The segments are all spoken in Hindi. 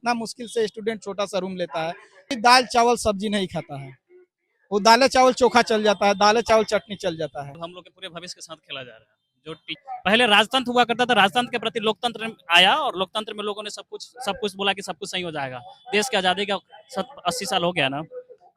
कितना मुश्किल से स्टूडेंट छोटा सा रूम लेता है। दाल चावल सब्जी नहीं खाता है, वो दाल चावल चोखा चल जाता है, दाल चावल चटनी चल जाता है। हम लोग के पूरे भविष्य के साथ खेला जा रहा है। पहले राजतंत्र हुआ करता था, राजतंत्र के प्रति लोकतंत्र आया और लोकतंत्र में लोगों ने सब कुछ बोला कि सब कुछ सही हो जाएगा। देश की आजादी का 80 साल हो गया ना,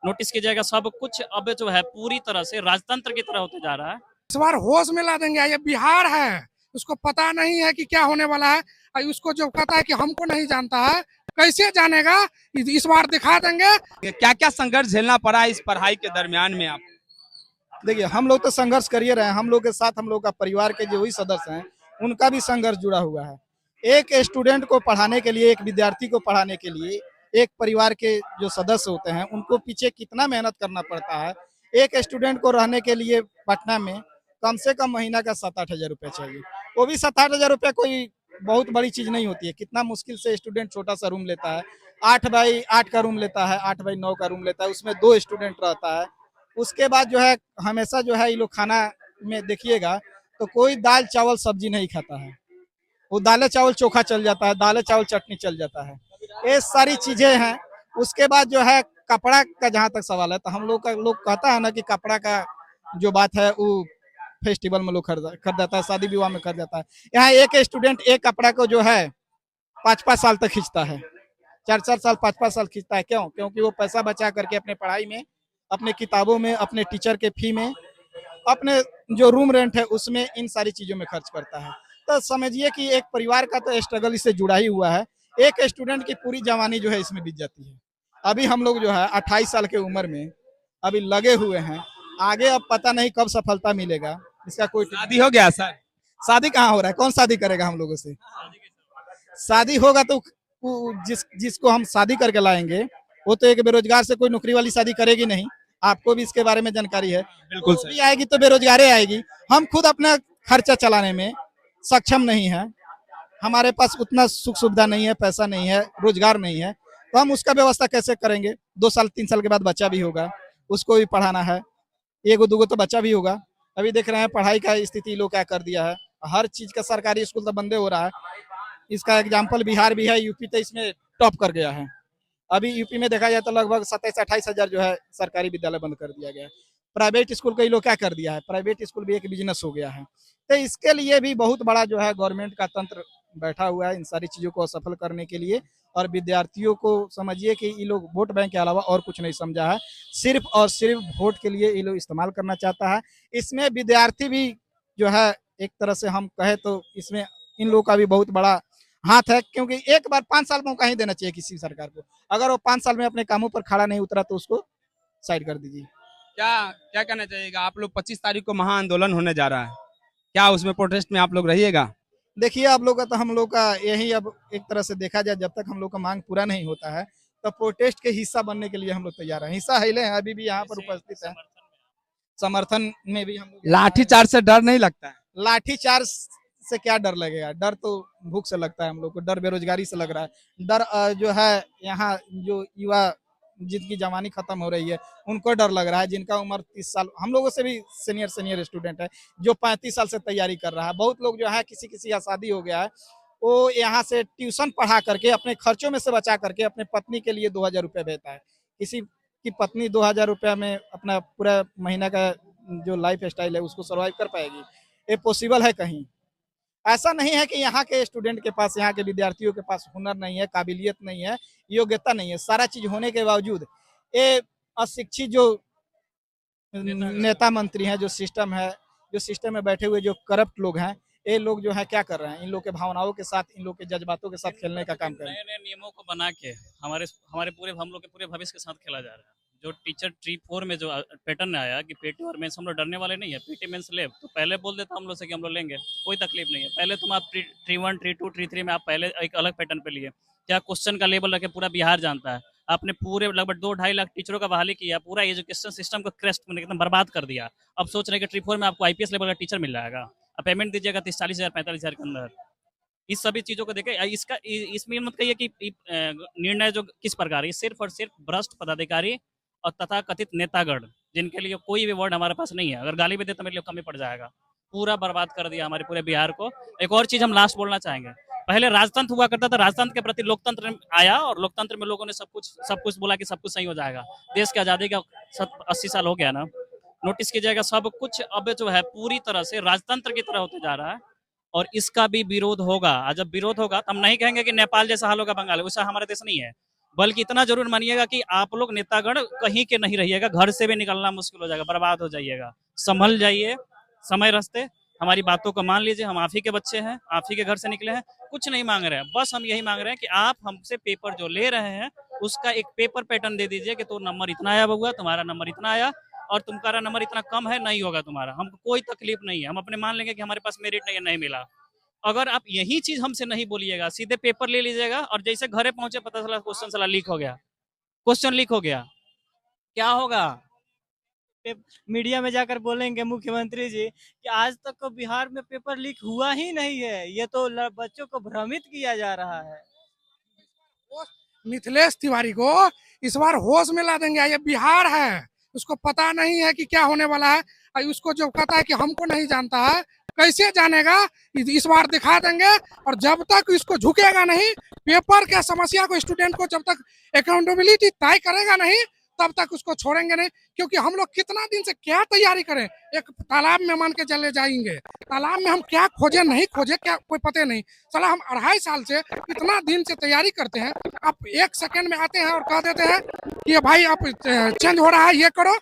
नोटिस कीजिएगा सब कुछ अब जो है पूरी तरह से राजतंत्र की तरह होते जा रहा है। इस बार होश में ला देंगे। ये बिहार है, उसको पता नहीं है कि क्या होने वाला है, और उसको जो कहता है कि हमको नहीं जानता है, कैसे जानेगा। इस बार दिखा देंगे। क्या क्या संघर्ष झेलना पड़ा इस पढ़ाई के दरमियान में आप? देखिए, हम लोग तो संघर्ष कर ही रहे हैं, हम लोग के साथ हम लोग का परिवार के जो भी सदस्य हैं उनका भी संघर्ष जुड़ा हुआ है। एक स्टूडेंट को पढ़ाने के लिए, एक विद्यार्थी को पढ़ाने के लिए एक परिवार के जो सदस्य होते हैं उनको पीछे कितना मेहनत करना पड़ता है। एक स्टूडेंट को रहने के लिए पटना में कम से कम महीना का 7-8 हजार रुपया चाहिए। वो भी 7-8 हजार रुपया कोई बहुत बड़ी चीज नहीं होती है। कितना मुश्किल से स्टूडेंट छोटा सा रूम लेता है, 8x8 का रूम लेता है, 8x9 का रूम लेता है, उसमें 2 स्टूडेंट रहता है। उसके बाद जो है हमेशा जो है ये लोग खाना में देखिएगा तो कोई दाल चावल सब्जी नहीं खाता है, वो दाल चावल चोखा चल जाता है, दाल चावल चटनी चल जाता है। ये सारी चीजें हैं। उसके बाद जो है कपड़ा का जहाँ तक सवाल है तो हम लोग का लोग कहता है ना कि कपड़ा का जो बात है वो फेस्टिवल में लोग खरीदाता है, शादी विवाह में खरीदाता है। यहाँ एक स्टूडेंट एक कपड़ा को जो है 5-5 साल तक खींचता है, 4-4 साल 5-5 साल खींचता है। क्यों? क्योंकि वो पैसा बचा करके अपने पढ़ाई में, अपने किताबों में, अपने टीचर के फी में, अपने जो रूम रेंट है उसमें, इन सारी चीजों में खर्च करता है। तो समझिए कि एक परिवार का तो स्ट्रगल इससे जुड़ा ही हुआ है। एक स्टूडेंट की पूरी जवानी जो है इसमें बीत जाती है। अभी हम लोग जो है 28 साल की उम्र में अभी लगे हुए हैं, आगे अब पता नहीं कब सफलता मिलेगा, इसका कोई शादी हो गया सर? शादी कहाँ हो रहा है? कौन शादी करेगा हम लोगों से? शादी होगा तो जिसको हम शादी करके लाएंगे वो तो एक बेरोजगार से कोई नौकरी वाली शादी करेगी नहीं। आपको भी इसके बारे में जानकारी है। बिल्कुल तो भी आएगी तो बेरोजगारी आएगी। हम खुद अपना खर्चा चलाने में सक्षम नहीं है, हमारे पास उतना सुख सुविधा नहीं है, पैसा नहीं है, रोजगार नहीं है, तो हम उसका व्यवस्था कैसे करेंगे? 2 साल 3 साल के बाद बच्चा भी होगा, उसको भी पढ़ाना है, एगो दूगो तो बच्चा भी होगा। अभी देख रहे हैं पढ़ाई का स्थिति लोग क्या कर दिया है, हर चीज का सरकारी स्कूल तो बंदे हो रहा है। इसका एग्जाम्पल बिहार भी है, यूपी तो इसमें टॉप कर गया है। अभी यूपी में देखा जाए तो लगभग 27-28 हजार जो है सरकारी विद्यालय बंद कर दिया गया है। प्राइवेट स्कूल कई लोग क्या कर दिया है, प्राइवेट स्कूल भी एक बिजनेस हो गया है। तो इसके लिए भी बहुत बड़ा जो है गवर्नमेंट का तंत्र बैठा हुआ है इन सारी चीजों को असफल करने के लिए। और विद्यार्थियों को समझिए कि ये लोग वोट बैंक के अलावा और कुछ नहीं समझा है, सिर्फ और सिर्फ वोट के लिए ये लोग इस्तेमाल करना चाहता है। इसमें विद्यार्थी भी जो है एक तरह से हम कहे तो इसमें इन लोगों का भी बहुत बड़ा हाथ है, क्योंकि एक बार 5 साल मौका ही देना चाहिए किसी सरकार को। अगर वो 5 साल में अपने कामों पर खड़ा नहीं उतरा तो उसको साइड कर दीजिए। क्या क्या कहना चाहिएगा? आप लोग 25 तारीख को महा आंदोलन होने जा रहा है, क्या उसमें प्रोटेस्ट में आप लोग रहिएगा? देखिए, आप लोग का तो हम लोग का यही, अब एक तरह से देखा जाए जब तक हम लोग का मांग पूरा नहीं होता है तो प्रोटेस्ट के हिस्सा बनने के लिए हम लोग तैयार हैं। हिस्सा हिले हैं, अभी भी यहाँ पर उपस्थित है, समर्थन में भी हम लोग। लाठीचार्ज से डर नहीं लगता है? लाठीचार्ज से क्या डर लगेगा? डर तो भूख से लगता है हम लोग को, डर बेरोजगारी से लग रहा है। डर जो है यहाँ जो युवा जिनकी जवानी खत्म हो रही है उनको डर लग रहा है, जिनका उम्र 30 साल, हम लोगों से भी सीनियर स्टूडेंट है जो 35 साल से तैयारी कर रहा है। बहुत लोग जो है किसी का शादी हो गया है, वो यहाँ से ट्यूशन पढ़ा करके अपने खर्चों में से बचा करके अपने पत्नी के लिए 2,000 रुपया भेजता है। किसी की पत्नी 2,000 रुपया में अपना पूरा महीना का जो लाइफ स्टाइल है उसको सर्वाइव कर पाएगी? ये पॉसिबल है कहीं? ऐसा नहीं है कि यहाँ के स्टूडेंट के पास, यहाँ के विद्यार्थियों के पास हुनर नहीं है, काबिलियत नहीं है, योग्यता नहीं है। सारा चीज होने के बावजूद ये अशिक्षित जो नेता मंत्री हैं, जो सिस्टम में बैठे हुए जो करप्ट लोग हैं, ये लोग जो है क्या कर रहे हैं? इन लोग के भावनाओं के साथ, इन लोग के जज्बातों के साथ खेलने का काम कर रहे हैं। नए नए नियमों को बना के हमारे हमारे पूरे हम लोग के पूरे भविष्य के साथ खेला जा रहा है। जो टीचर ट्री 4 में जो पैटर्न आया कि पेटी और मेंस, हम लोग डरने वाले नहीं है। पेटी मेंस ले तो पहले बोल देता हम लोग से कि हम लोग लेंगे, कोई तकलीफ नहीं है। पहले तुम आप ट्री 1, ट्री 2, ट्री 3 में आप पहले एक अलग पैटर्न पे लिए, क्या क्वेश्चन का लेवल रखे पूरा बिहार जानता है। आपने पूरे लगभग 2-2.5 लाख टीचरों का बहाली किया, पूरा एजुकेशन सिस्टम को क्रैश में एकदम बर्बाद कर दिया। अब सोच रहे हैं कि ट्री 4 में आपको आईपीएस लेवल का टीचर मिल जाएगा, आप पेमेंट दीजिएगा 30-40 हजार 45 हजार के अंदर। इस सभी चीजों को देखे इसका इसमें मत कहिए कि निर्णय जो किस प्रकार है, सिर्फ और सिर्फ भ्रष्ट पदाधिकारी और तथा कथित नेतागण, जिनके लिए कोई भी वर्ड हमारे पास नहीं है। अगर गाली भी दे तो मेरे लिए कम ही पड़ जाएगा। पूरा बर्बाद कर दिया हमारे पूरे बिहार को। एक और चीज हम लास्ट बोलना चाहेंगे, पहले राजतंत्र हुआ करता था, राजतंत्र के प्रति लोकतंत्र आया और लोकतंत्र में लोगों ने सब कुछ बोला कि सब कुछ सही हो जाएगा। देश की आजादी का 80 साल हो गया ना, नोटिस कीजिएगा सब कुछ अब जो है पूरी तरह से राजतंत्र की तरह होते जा रहा है और इसका भी विरोध होगा। और जब विरोध होगा तो हम नहीं कहेंगे कि नेपाल जैसा हाल होगा, बंगाल वैसा हमारा देश नहीं है, बल्कि इतना जरूर मानिएगा कि आप लोग नेतागण कहीं के नहीं रहिएगा, घर से भी निकलना मुश्किल हो जाएगा, बर्बाद हो जाइएगा। संभल जाइए, समय रस्ते, हमारी बातों को मान लीजिए। हम आप ही के बच्चे हैं, आप ही के घर से निकले हैं, कुछ नहीं मांग रहे हैं, बस हम यही मांग रहे हैं कि आप हमसे पेपर जो ले रहे हैं उसका एक पेपर पैटर्न दे दीजिए कि तो नंबर इतना आया बउआ, तुम्हारा नंबर इतना आया और तुम्हारा नंबर इतना कम है, नहीं होगा तुम्हारा। हमको कोई तकलीफ नहीं है, हम अपने मान लेंगे कि हमारे पास मेरिट नहीं, नहीं मिला। अगर आप यही चीज हमसे नहीं बोलिएगा, सीधे पेपर ले लीजिएगा और जैसे घरे पहुंचे पता चला क्वेश्चन साला लीक हो गया, क्वेश्चन लीक हो गया, क्या होगा? मीडिया में जाकर बोलेंगे मुख्यमंत्री जी कि आज तक तो बिहार में पेपर लीक हुआ ही नहीं है, ये तो बच्चों को भ्रमित किया जा रहा है। मिथिलेश तिवारी को इस बार होश में ला देंगे। ये बिहार है, उसको पता नहीं है कि क्या होने वाला है। और उसको जो कहता है कि हमको नहीं जानता है, कैसे जानेगा? इस बार दिखा देंगे। और जब तक इसको झुकेगा नहीं, पेपर के समस्या को स्टूडेंट को जब तक अकाउंटेबिलिटी तय करेगा नहीं, तब तक उसको छोड़ेंगे नहीं। क्योंकि हम लोग कितना दिन से क्या तैयारी करें, एक तालाब में मान के चले जाएंगे, तालाब में हम क्या खोजे नहीं खोजे क्या कोई पता नहीं। चला हम 2.5 साल से इतना दिन से तैयारी करते हैं, आप 1 सेकंड में आते हैं और कह देते हैं कि भाई आप चेंज हो रहा है, ये करो।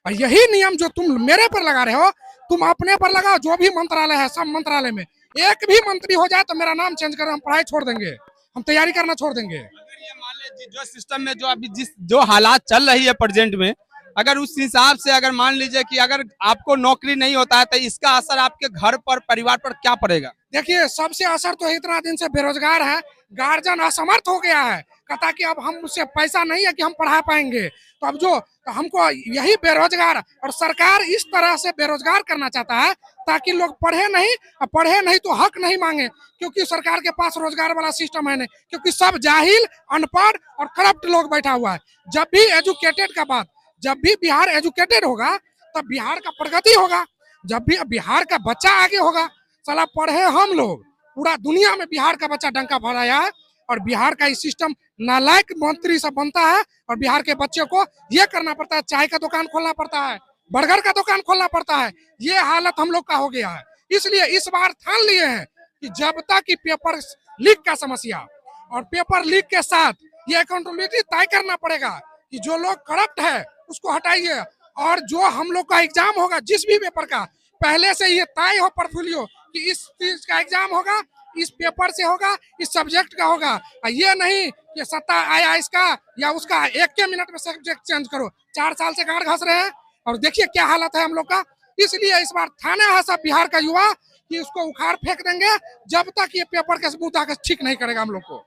और यही नियम जो तुम मेरे पर लगा रहे हो, तुम अपने पर लगाओ। जो भी मंत्रालय है, सब मंत्रालय में एक भी मंत्री हो जाए तो मेरा नाम चेंज करो, हम पढ़ाई छोड़ देंगे, हम तैयारी करना छोड़ देंगे। ये मान लीजिए जो सिस्टम में जो अभी जो हालात चल रही है प्रेजेंट में, अगर उस हिसाब से अगर मान लीजिए कि अगर आपको नौकरी नहीं होता है तो इसका असर आपके घर पर, परिवार पर क्या पड़ेगा? देखिए, सबसे असर तो इतना दिन से बेरोजगार है, गार्जियन असमर्थ हो गया है, कहता कि अब हम उससे पैसा नहीं है कि हम पढ़ा पाएंगे। तो अब तो हमको यही बेरोजगार, और सरकार इस तरह से बेरोजगार करना चाहता है ताकि लोग पढ़े नहीं, और पढ़े नहीं तो हक नहीं मांगे, क्योंकि सरकार के पास रोजगार वाला सिस्टम है नहीं, क्योंकि सब जाहिल, अनपढ़ और करप्ट लोग बैठा हुआ है। जब भी एजुकेटेड का बात, जब भी बिहार एजुकेटेड होगा तब बिहार का प्रगति होगा, जब भी बिहार का बच्चा आगे होगा। साला पढ़े हम लोग, पूरा दुनिया में बिहार का बच्चा डंका भराया है, और बिहार का इस सिस्टम नालायक मंत्री सब बनता है, और बिहार के बच्चे को ये करना पड़ता है, चाय का दुकान खोलना पड़ता है, बर्गर का दुकान खोलना पड़ता है। ये हालत हम लोग का हो गया है। इसलिए इस बार ठान लिए हैं कि जब तक कि पेपर लीक का समस्या, और पेपर लीक के साथ ये अकाउंटेबिलिटी तय करना पड़ेगा कि जो लोग करप्ट है उसको हटाइए, और जो हम लोग का एग्जाम होगा जिस भी पेपर का, पहले से ये तय हो पोर्टफोलियो कि इस चीज का एग्जाम होगा, इस पेपर से होगा, इस सब्जेक्ट का होगा। ये नहीं कि सत्ता आया इसका या उसका, 1 मिनट में सब्जेक्ट चेंज करो। 4 साल से गाड़ घस रहे हैं और देखिए क्या हालत है हम लोग का। इसलिए इस बार ठाना है सब बिहार का युवा कि उसको उखाड़ फेंक देंगे जब तक ये पेपर के मुद्दा ठीक नहीं करेगा हम लोग को।